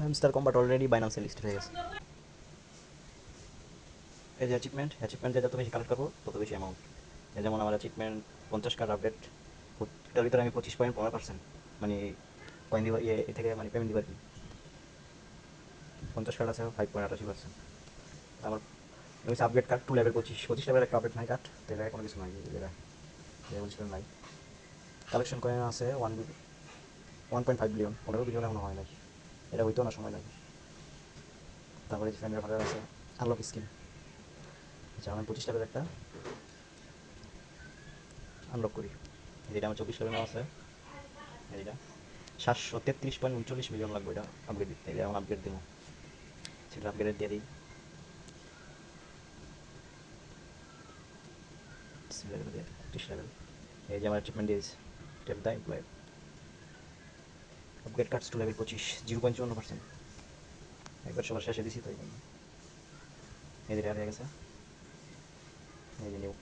Hamster combat already বাইন্যান্সে listed হয়ে গেছে। এই যে অ্যাচিভমেন্ট যত বেশি কালেক্ট করবো তত বেশি অ্যামাউন্ট। যেমন আমার অ্যাচিভমেন্ট 50 কার্ড আপডেট, এটার ভিতরে আমি 25.15% মানে কয়েন দিব এ থেকে মানে পেমেন্ট দিবার কি 50 কার্ড আছে 5.88%। আমার আপগ্রেড কার্ড 2 লেভেল 25 লেভেল একটা আপডেট নাই কার্ড, তো এটা কোনো কিছু নাই। এটা নাই। কালেকশন কয়েন আছে 1.5 বিলিয়ন, 15 বিলিয়ন এখনো হয় নাই, এটা হইতেও না সময় লাগে। তারপরে ফ্রেন্ডের ভাড়া আছে আনলক স্কিম, আচ্ছা আমি 25 লেভেল একটা আনলক করি। যেটা আমার 24 লেভেল আছে, এটা 733.39 মিলিয়ন লাগবে এটা আপগ্রেড দিতে। এটা এখন আপগ্রেড দেবো, সেটা আপগ্রেড দিয়ে দিই। 30 লেভেল এই যে আমার অ্যাচিভমেন্ট দিয়েছে tap the employ. Upgrade cards to level 25, 0.54%। একবার সবার শেষে দিছি তো এই জন্য এই যে হয়ে গেছে। এই যে নিউ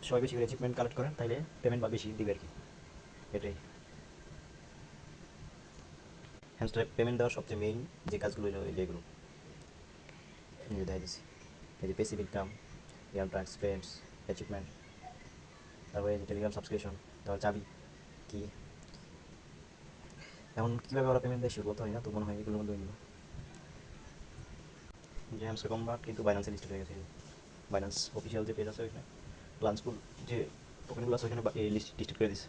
সবাই বেশি করে অ্যাচিভমেন্ট কালেক্ট করেন তাইলে পেমেন্ট বা বেশি দিবে আর কি, এটাই। হ্যান্ডস্টার পেমেন্ট দেওয়ার সবচেয়ে মেইন যে কাজগুলো হলো যেগুলো এই যে দেখা দিচ্ছি, এই যে passive income, Real time spends, achievement, তারপরে এই যে টেলিগ্রাম সাবস্ক্রিপশন, তারপর চাবি কি এমন কীভাবে ওরা পেমেন্ট দেয় সেগুলো তো হয় না, তো মনে হয় এগুলোর মধ্যে এগুলো যে হ্যামস্টার কম্বাট কিন্তু বাইন্যান্সে লিস্টেড হয়ে গেছে। বাইন্যান্স অফিসিয়াল যে পেজ আছে ওইখানে প্লান স্কুল যে টোকেনগুলো আছে ওইখানে লিস্টেড করে দিচ্ছে।